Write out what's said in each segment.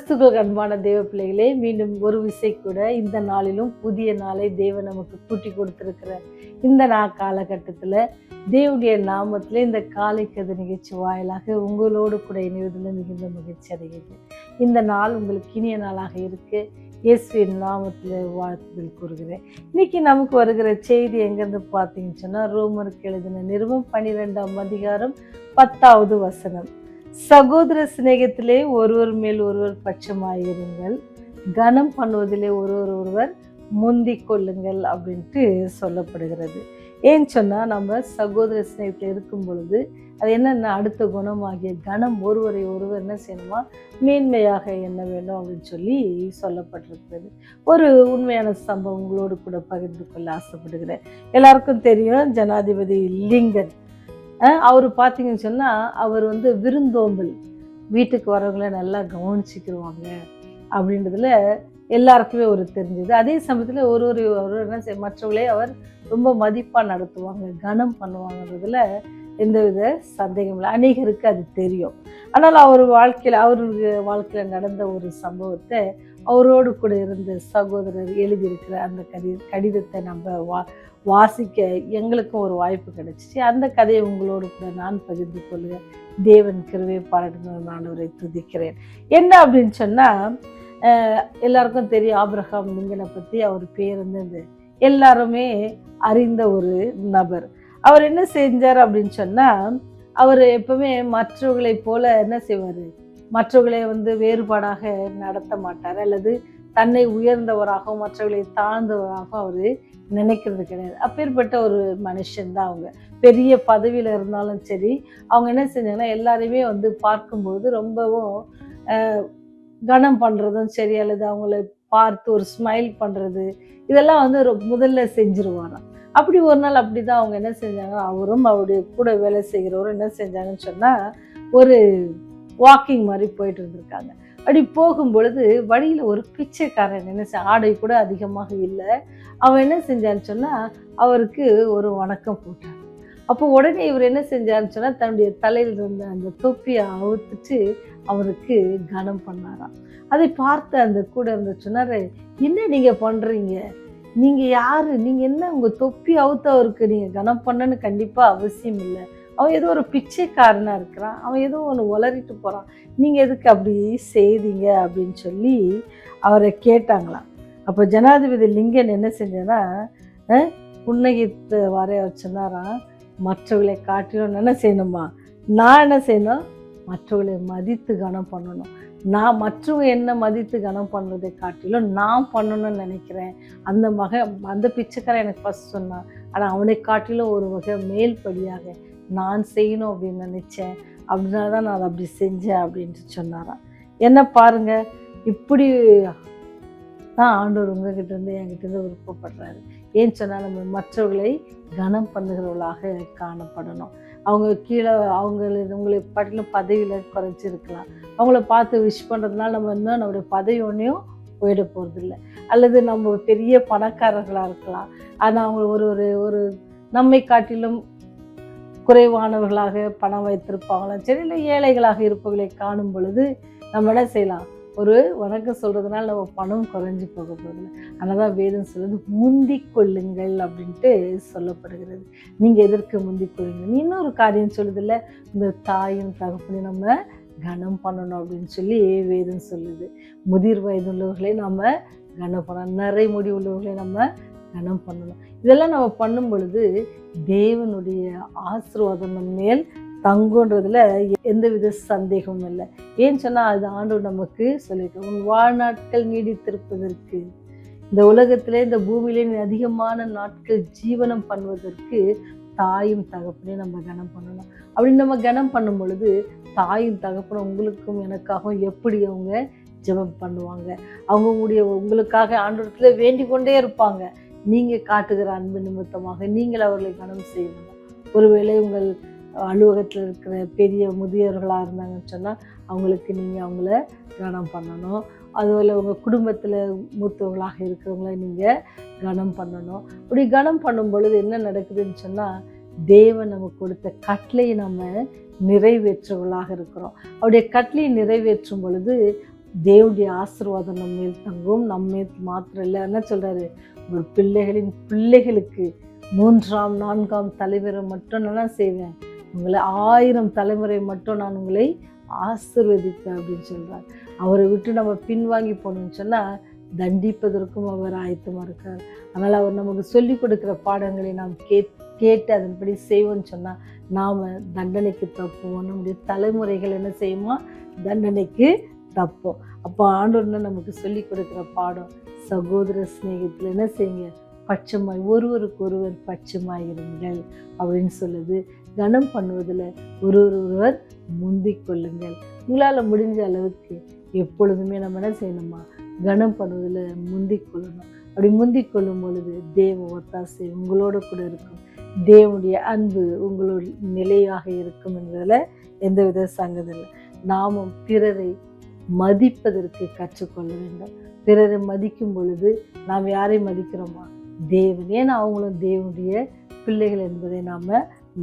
கிறிஸ்துவுக்கு அன்பான தேவ பிள்ளைகளே, மீண்டும் ஒரு விசை கூட இந்த நாளிலும் புதிய நாளை தேவன் நமக்கு கூட்டி கொடுத்திருக்கிறார். இந்த காலகட்டத்தில் தேவனுடைய நாமத்தில் இந்த காலை கதை நிகழ்ச்சி வாயிலாக உங்களோடு கூட இணைவதில் மிகுந்த மகிழ்ச்சி அடைகிறது. இந்த நாள் உங்களுக்கு இனிய நாளாக இருக்கு. இயேசுவின் நாமத்தில் வாழ்த்துதல் கூறுகிறேன். இன்னைக்கு நமக்கு வருகிற செய்தி எங்கேருந்து பார்த்தீங்கன்னு சொன்னால், ரோமருக்கு எழுதின நிருபம் 12ஆம் அதிகாரம் 10வது வசனம். சகோதர சிநேகத்திலே ஒருவர் மேல் ஒருவர் பட்சமாயிருங்கள், கனம் பண்ணுவதிலே ஒருவர் முந்திக் கொள்ளுங்கள் அப்படின்ட்டு சொல்லப்படுகிறது. ஏன்னு சொன்னால், நம்ம சகோதர சிநேகத்தில் இருக்கும் பொழுது அது என்னென்ன அடுத்த குணமாகிய கனம் ஒருவரை ஒருவர் என்ன செய்யணுமா மேன்மையாக எண்ண வேண்டும் அப்படின்னு சொல்லி சொல்லப்பட்டிருக்கிறது. ஒரு உண்மையான சம்பவம் உங்களோடு கூட பகிர்ந்து கொள்ள ஆசைப்படுகிறேன். எல்லாருக்கும் தெரியும், ஜனாதிபதி லிங்கன். அவர் பார்த்தீங்கன்னு சொன்னால், அவர் விருந்தோம்பல், வீட்டுக்கு வரவங்கள நல்லா கவனிச்சுக்கிடுவாங்க அப்படின்றதுல எல்லாருக்குமே ஒரு தெரிஞ்சது. அதே சமயத்தில் ஒரு என்ன செய்ய மற்றவங்களே அவர் ரொம்ப மதிப்பாக நடத்துவாங்க, கனம் பண்ணுவாங்கன்றதுல எந்தவித சந்தேகம் இல்லை. அநேகருக்கு அது தெரியும். ஆனால் அவருக்கு வாழ்க்கையில் நடந்த ஒரு சம்பவத்தை அவரோடு கூட இருந்த சகோதரர் எழுதியிருக்கிற அந்த கடிதத்தை நம்ம வாசிக்க எங்களுக்கும் ஒரு வாய்ப்பு கிடைச்சிச்சு. அந்த கதையை உங்களோடு கூட நான் பகிர்ந்து கொள்கிறேன். தேவன் கிருபையை பாராட்டணும், நான் அவரை துதிக்கிறேன். என்ன அப்படின்னு சொன்னால், எல்லாருக்கும் தெரியும் ஆபிரகாம் லிங்கனை பற்றி. அவர் பேர் எல்லாருமே அறிந்த ஒரு நபர். அவர் என்ன செஞ்சார் அப்படின்னு சொன்னால், அவர் எப்பவுமே மற்றவர்களை போல என்ன செய்வார், மற்றவர்களை வேறுபாடாக நடத்த மாட்டார், அல்லது தன்னை உயர்ந்தவராகவும் மற்றவர்களை தாழ்ந்தவராகவும் அவர் நினைக்கிறது கிடையாது. அப்பேற்பட்ட ஒரு மனுஷன்தான் அவங்க. பெரிய பதவியில் இருந்தாலும் சரி, அவங்க என்ன செஞ்சாங்கன்னா எல்லாரையுமே பார்க்கும்போது ரொம்பவும் கனம் பண்ணுறதும் சரி, அல்லது அவங்கள பார்த்து ஒரு ஸ்மைல் பண்ணுறது, இதெல்லாம் முதல்ல செஞ்சுருவாராம். அப்படி ஒரு நாள் அப்படி தான் அவங்க என்ன செஞ்சாங்க, அவரும் அவருடைய கூட வேலை செய்கிறவரும் என்ன செஞ்சாங்கன்னு சொன்னால், ஒரு வாக்கிங் மாதிரி போயிட்டு இருந்திருக்காங்க. அப்படி போகும்பொழுது வழியில் ஒரு பிச்சைக்காரன் ஆடை கூட அதிகமாக இல்லை. அவன் என்ன செஞ்சான்னு சொன்னால், அவருக்கு ஒரு வணக்கம் போட்டார். அப்போ உடனே இவர் என்ன செஞ்சாருன்னு சொன்னால், தன்னுடைய தலையில் இருந்த அந்த தொப்பியை அவுத்துட்டு அவருக்கு கனம் பண்ணாராம். அதை பார்த்து அந்த கூட சொன்னார், என்ன நீங்கள் பண்ணுறீங்க, நீங்கள் யார், நீங்கள் என்ன உங்கள் தொப்பி அவுத்து அவருக்கு நீங்கள் கனம் பண்ணன்னு கண்டிப்பாக அவசியம் இல்லை. அவன் ஏதோ ஒரு பிச்சைக்காரனாக இருக்கிறான், அவன் ஏதோ ஒன்று உளறிட்டு போகிறான், நீங்கள் எதுக்கு அப்படி செய்தீங்க அப்படின்னு சொல்லி அவரை கேட்டாங்களாம். அப்போ ஜனாதிபதி லிங்கன் என்ன செஞ்சேன்னா, புன்னகித்து வரைய சொன்னாராம், மற்றவர்களை காட்டிலும் என்ன செய்யணுமா, நான் என்ன செய்யணும், மற்றவர்களை மதித்து கனம் பண்ணணும். நான் மற்றவங்க என்ன மதித்து கனம் பண்ணுறதை காட்டிலும் நான் பண்ணணும்னு நினைக்கிறேன். அந்த பிச்சைக்காரன் எனக்கு ஃபஸ்ட் சொன்னான், ஆனால் அவனை காட்டிலும் ஒரு வகை மேல்படியாக நான் செய்யணும் அப்படின்னு நினச்சேன், அப்படின்னா தான் நான் அதை அப்படி செஞ்சேன் அப்படின்ட்டு சொன்னாராம். என்ன பாருங்க, இப்படி தான் ஆண்டவர் உங்ககிட்ட என்கிட்ட விருப்பப்படுறாரு. ஏன்னு சொன்னால், நம்ம மற்றவர்களை கனம் பண்ணுகிறவர்களாக காணப்படணும். அவங்க கீழே உங்களை பாட்டிலும் பதவியில் குறைச்சிருக்கலாம். அவங்கள பார்த்து விஷ் பண்ணுறதுனால நம்ம இன்னும் நம்மளுடைய பதவி ஒன்றையும் போயிட போகிறதில்ல. அல்லது நம்ம பெரிய பணக்காரர்களாக இருக்கலாம், ஆனால் அவங்க ஒரு நம்மை காட்டிலும் குறைவானவர்களாக பணம் வைத்திருப்பாங்களாம் சரி, இல்லை ஏழைகளாக இருப்பவர்களை காணும் பொழுது நம்ம என்ன செய்யலாம், ஒரு வணக்கம் சொல்கிறதுனால நம்ம பணம் குறைஞ்சி போக போகிறதில்ல. அதனால தான் வேதம் சொல்லுது, முந்திக் கொள்ளுங்கள் அப்படின்ட்டு சொல்லப்படுகிறது. நீங்கள் எதற்கு முந்திக் கொள்ளுங்கள். இன்னொரு காரியம் சொல்லுதில்ல, இந்த தாயும் தகப்பனையும் நம்ம கனம் பண்ணணும் அப்படின்னு சொல்லி வேதம் சொல்லுது. முதிர் வயது உள்ளவர்களை நம்ம கனம் பண்ணணும், நிறை முடி உள்ளவர்களை நம்ம கனம் பண்ணணும். இதெல்லாம் நம்ம பண்ணும் பொழுது தேவனுடைய ஆசீர்வாதம் நம்ம மேல் தங்குன்றதுல எந்தவித சந்தேகமும் இல்லை. ஏன்னு சொன்னால், அது ஆண்டவர் நமக்கு சொல்லியிருக்கோம், உன் வாழ்நாட்கள் நீடித்திருப்பதற்கு, இந்த உலகத்திலே இந்த பூமியிலே அதிகமான நாட்கள் ஜீவனம் பண்ணுவதற்கு தாயும் தகப்பனையும் நம்ம கனம் பண்ணணும். அப்படின்னு நம்ம கனம் பண்ணும் பொழுது தாயும் தகப்பனும் உங்களுக்கும் எனக்காகவும் எப்படி அவங்க ஜெபம் பண்ணுவாங்க, உங்களுக்காக ஆண்டவரத்தில் வேண்டிக் கொண்டே இருப்பாங்க. நீங்கள் காட்டுகிற அன்பு நிமித்தமாக நீங்கள் அவர்களை கனம் செய்யணும். ஒருவேளை உங்கள் அலுவலகத்தில் இருக்கிற பெரிய முதியவர்களாக இருந்தாங்கன்னு சொன்னால், அவங்கள கனம் பண்ணணும். அதுபோல் உங்கள் குடும்பத்தில் மூத்தவங்களாக இருக்கிறவங்கள நீங்கள் கனம் பண்ணணும். அப்படி கனம் பண்ணும் பொழுது என்ன நடக்குதுன்னு சொன்னால், தேவன் நமக்கு கொடுத்த கட்டளையை நம்ம நிறைவேற்றுவர்களாக இருக்கிறோம். அவருடைய கட்டளையை நிறைவேற்றும் பொழுது தேவனுடைய ஆசீர்வாதம் நம்ம மேல் தங்கும். நம்ம மாத்திரம் இல்லை, என்ன சொல்றாரு, ஒரு பிள்ளைகளின் பிள்ளைகளுக்கு 3ஆம் 4ஆம் தலைமுறை மட்டும் நான் செய்வேன், உங்களை 1000 தலைமுறை மட்டும் நான் உங்களை ஆசீர்வதிப்பேன் அப்படின்னு சொல்றார். அவரை விட்டு நம்ம பின்வாங்கி போகணும்னு சொன்னா தண்டிப்பதற்கும் அவர் ஆயத்தமாக இருக்கார். அதனால் அவர் நமக்கு சொல்லிக் கொடுக்குற பாடங்களை நாம் கேட்டு அதன்படி செய்வோம்னு சொன்னால் நாம் தண்டனைக்கு தப்புவோம். நம்முடைய தலைமுறைகள் என்ன செய்யுமா, தண்டனைக்கு தப்போம். அப்போ ஆண்டவர்னா நமக்கு சொல்லிக் கொடுக்குற பாடம், சகோதர சிநேகத்தில் என்ன செய்யுங்க, பட்சமாய் ஒருவருக்கு ஒருவர் பட்சமாய் இருங்கள் அப்படின்னு சொல்லுது. கனம் பண்ணுவதில் ஒருவர் முந்திக் கொள்ளுங்கள். உங்களால் முடிஞ்ச அளவுக்கு எப்பொழுதுமே நம்ம என்ன செய்யணுமா, கனம் பண்ணுவதில் முந்திக் கொள்ளணும். அப்படி முந்திக் கொள்ளும் பொழுது தேவ ஒத்தாசை உங்களோட கூட இருக்கும், தேவனுடைய அன்பு உங்களோட நிலையாக இருக்கும் என்பதில் எந்தவித சங்கடம் இல்லை. நாமும் பிறரை மதிப்பதற்கு கற்றுக்கொள்ள வேண்டும். பிறரை மதிக்கும் பொழுது நாம் யாரை மதிக்கிறோமா, தேவன். ஏன்னா அவங்களும் தேவனுடைய பிள்ளைகள் என்பதை நாம்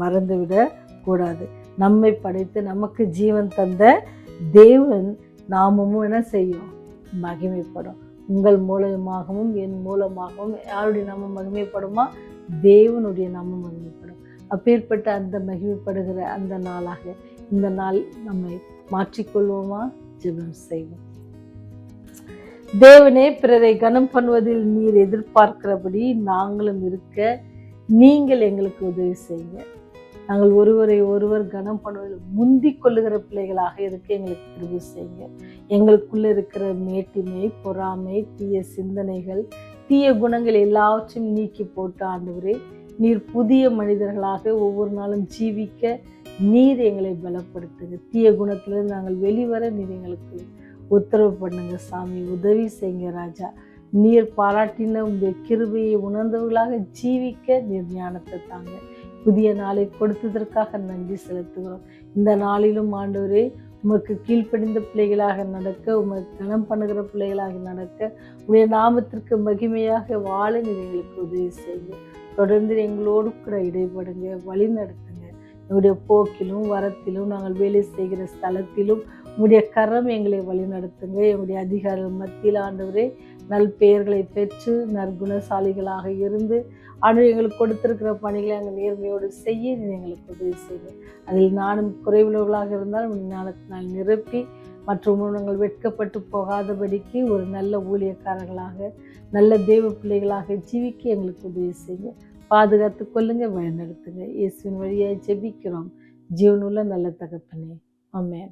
மறந்துவிடக் கூடாது. நம்மை படைத்து நமக்கு ஜீவன் தந்த தேவன் நாமும் என்ன செய்யும், மகிமைப்படும். உங்கள் மூலமாகவும் என் மூலமாகவும் யாருடைய நாமம் மகிமைப்படுமா, தேவனுடைய நாமம் மகிமைப்படும். அப்பேற்பட்ட அந்த மகிமைப்படுகிற அந்த நாளாக இந்த நாள் நம்மை மாற்றிக்கொள்வோமா, ஜெபம் செய்வோம். தேவனே, பிறரை கனம் பண்ணுவதில் நீர் எதிர்பார்க்கிறபடி நாங்களும் இருக்க நீங்கள் எங்களுக்கு உதவி செய்யுங்க. நாங்கள் ஒருவரை ஒருவர் கனம் பண்ணுவதில் முந்திக் கொள்ளுகிற பிள்ளைகளாக இருக்க எங்களுக்கு கிருபை செய்யுங்க. எங்களுக்குள்ள இருக்கிற மேட்டிமை, பொறாமை, தீய சிந்தனைகள், தீய குணங்கள் எல்லாவற்றையும் நீக்கி போட்டு ஆண்டவரே, நீர் புதிய மனிதர்களாக ஒவ்வொரு நாளும் ஜீவிக்க நீர் எங்களை பலப்படுத்துங்க. தீய குணத்திலிருந்து நாங்கள் வெளிவர நீர் எங்களுக்கு உத்தரவு பண்ணுங்க சாமி, உதவி செய்யுங்க ராஜா. நீர் பாராட்டின உங்களுடைய கிருபையை உணர்ந்தவர்களாக ஜீவிக்க நீர் ஞானத்தை தாங்க. புதிய நாளை கொடுத்ததற்காக நன்றி செலுத்துகிறோம். இந்த நாளிலும் ஆண்டவரே, உமக்கு கீழ்ப்படிந்த பிள்ளைகளாக நடக்க, உமக்கு கனம் பண்ணுகிற பிள்ளைகளாக நடக்க, உடைய நாமத்திற்கு மகிமையாக வாழ நீர் எங்களுக்கு உதவி செய்யுங்க. தொடர்ந்து எங்களோடு கூட இடைப்படுங்க, வழி நடத்துங்க. எங்களுடைய போக்கிலும் வரத்திலும் நாங்கள் வேலை செய்கிற ஸ்தலத்திலும் உங்களுடைய கரம் எங்களை வழி நடத்துங்க. எங்களுடைய அதிகாரிகள் மத்தியில் ஆண்டவரே நல் பெயர்களை பெற்று நற்குணசாலிகளாக இருந்து ஆண்டவர் எங்களுக்கு கொடுத்திருக்கிற பணிகளை அங்கே நேர்மையோடு செய்ய எங்களுக்கு உதவி செய்யுங்க. அதில் நானும் குறைவுள்ளவர்களாக இருந்தால் ஞானத்தினால் நிரப்பி மற்றும் நாங்கள் வெட்கப்பட்டு போகாதபடிக்கு ஒரு நல்ல ஊழியக்காரர்களாக, நல்ல தேவ பிள்ளைகளாக ஜீவிக்க எங்களுக்கு உதவி செய்யுங்க. பாதுகாத்து கொள்ளுங்க, வழிநடத்துங்க. இயேசுவின் வழியாய் ஜெபிக்கிறோம் ஜீவனுள்ள நல்ல தகப்பனே, ஆமென்.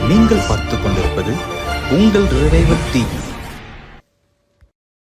நீங்கள் பார்த்துக் கொண்டிருப்பது உங்கள் ரிவைவல் டிவி.